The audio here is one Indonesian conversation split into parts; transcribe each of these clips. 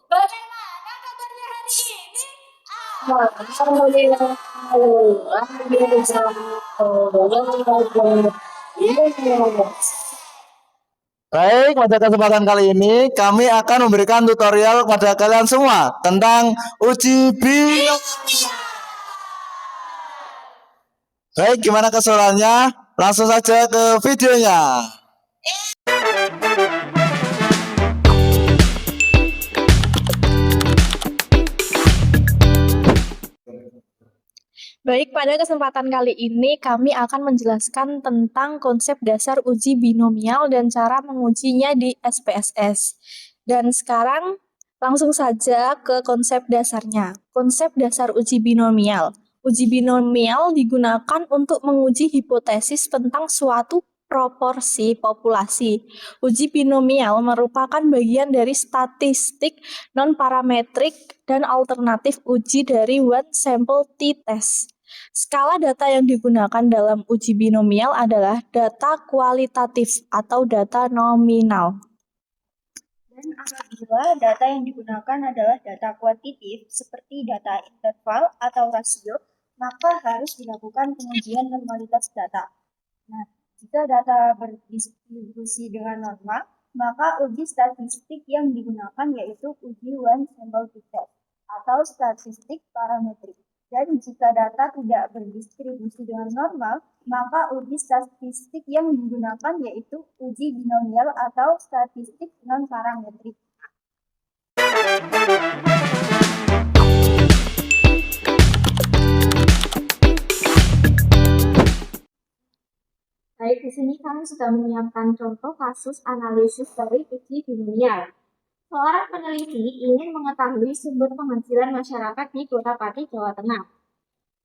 Bagaimana kabarnya hari ini? Alhamdulillah. Baik, pada kesempatan kali ini kami akan memberikan tutorial kepada kalian semua tentang uji binomial. Baik, gimana keseruannya? Langsung saja ke videonya. Baik, pada kesempatan kali ini kami akan menjelaskan tentang konsep dasar uji binomial dan cara mengujinya di SPSS. Dan sekarang langsung saja ke konsep dasarnya. Konsep dasar uji binomial. Uji binomial digunakan untuk menguji hipotesis tentang suatu proporsi populasi. Uji binomial merupakan bagian dari statistik non-parametrik dan alternatif uji dari one sample t-test. Skala data yang digunakan dalam uji binomial adalah data kualitatif atau data nominal. Dan apabila data yang digunakan adalah data kuantitatif seperti data interval atau rasio, maka harus dilakukan pengujian normalitas data. Nah, jika data berdistribusi dengan norma, maka uji statistik yang digunakan yaitu uji one sample t-test atau statistik parametrik. Dan jika data tidak berdistribusi dengan normal, maka uji statistik yang digunakan yaitu uji binomial atau statistik non-parametrik. Baik, di sini kami sudah menyiapkan contoh kasus analisis dari uji binomial. Seorang peneliti ingin mengetahui sumber penghasilan masyarakat di Kota Pati, Jawa Tengah.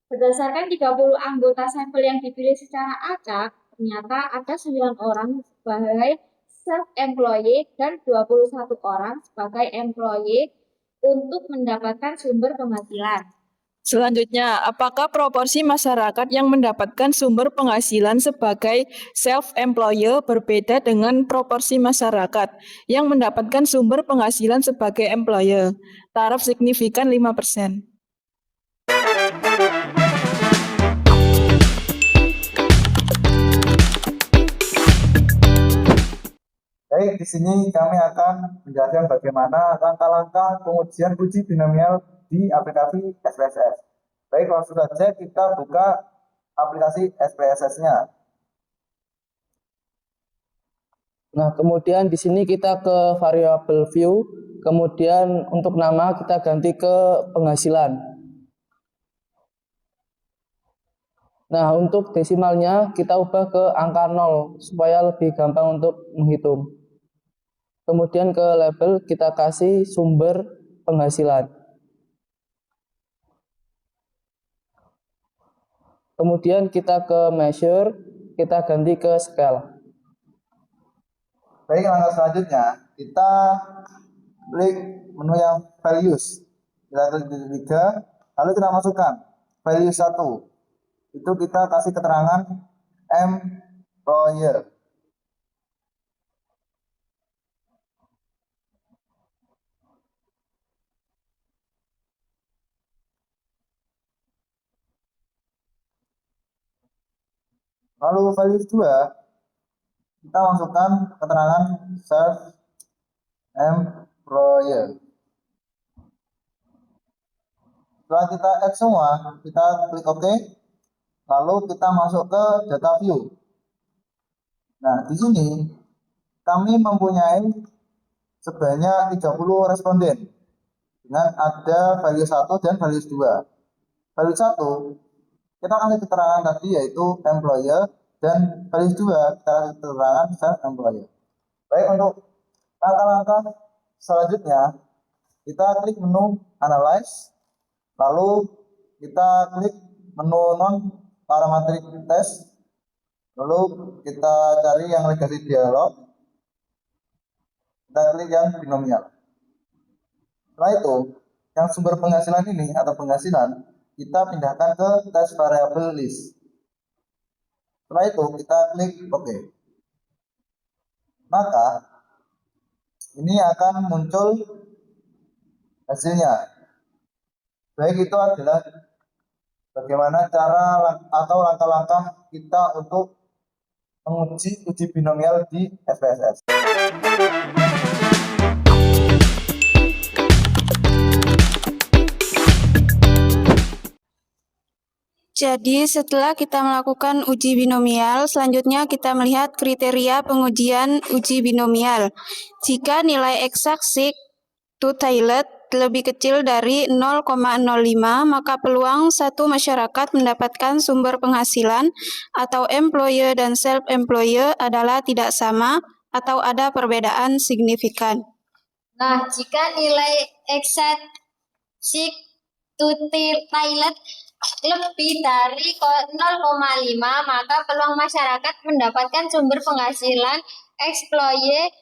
Berdasarkan 30 anggota sampel yang dipilih secara acak, ternyata ada 9 orang sebagai self-employed dan 21 orang sebagai employee untuk mendapatkan sumber penghasilan. Selanjutnya, apakah proporsi masyarakat yang mendapatkan sumber penghasilan sebagai self-employer berbeda dengan proporsi masyarakat yang mendapatkan sumber penghasilan sebagai employer? Taraf signifikan 5%. Baik, di sini kami akan menjelaskan bagaimana langkah-langkah pengujian uji binomial di aplikasi SPSS. Baik, langsung saja kita buka aplikasi SPSS-nya. Nah, kemudian di sini kita ke variable view, kemudian untuk nama kita ganti ke penghasilan. Nah, untuk desimalnya kita ubah ke angka 0 supaya lebih gampang untuk menghitung. Kemudian ke label kita kasih sumber penghasilan. Kemudian kita ke measure, kita ganti ke scale. Baik, langkah selanjutnya kita klik menu yang values. Kita klik titik 3, lalu kita masukkan value 1. Itu kita kasih keterangan employer. Lalu value 2 kita masukkan keterangan self employer. Setelah kita add semua, kita klik OK. Lalu kita masuk ke data view. Nah, di sini kami mempunyai sebanyak 30 responden dengan ada value 1 dan value 2. Value 1 kita kasih keterangan tadi yaitu employer, dan value 2 kita kasih keterangan self employer. Baik, untuk langkah-langkah selanjutnya kita klik menu analyze, lalu kita klik menu non parametric test, lalu kita cari yang legacy dialog, kita klik yang binomial. Setelah itu yang sumber penghasilan ini atau penghasilan kita pindahkan ke test variable list. Setelah itu kita klik OK. Maka ini akan muncul hasilnya. Baik itu adalah bagaimana cara atau langkah-langkah kita untuk menguji uji binomial di SPSS. Jadi setelah kita melakukan uji binomial, selanjutnya kita melihat kriteria pengujian uji binomial. Jika nilai eksak sig-to-tailed lebih kecil dari 0,05, maka peluang satu masyarakat mendapatkan sumber penghasilan atau employer dan self-employer adalah tidak sama atau ada perbedaan signifikan. Nah, jika nilai eksak sig-to-tailed lebih dari 0,5, maka peluang masyarakat mendapatkan sumber penghasilan employee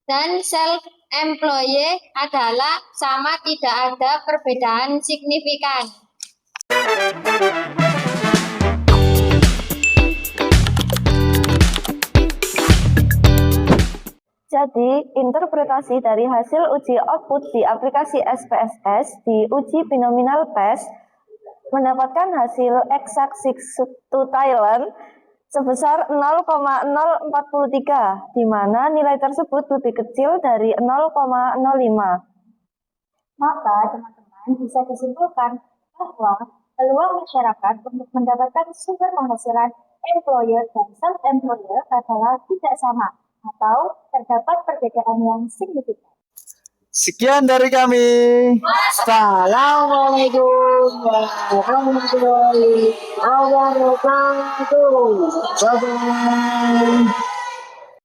dan self-employee adalah sama, tidak ada perbedaan signifikan. Jadi, interpretasi dari hasil uji output di aplikasi SPSS di uji binominal test mendapatkan hasil eksak sig-to-tailed sebesar 0,043, di mana nilai tersebut lebih kecil dari 0,05. Maka teman-teman bisa disimpulkan bahwa peluang masyarakat untuk mendapatkan sumber penghasilan employer dan self-employer adalah tidak sama atau terdapat perbedaan yang signifikan. Sekian dari kami. Assalamualaikum warahmatullahi wabarakatuh. Bye-bye.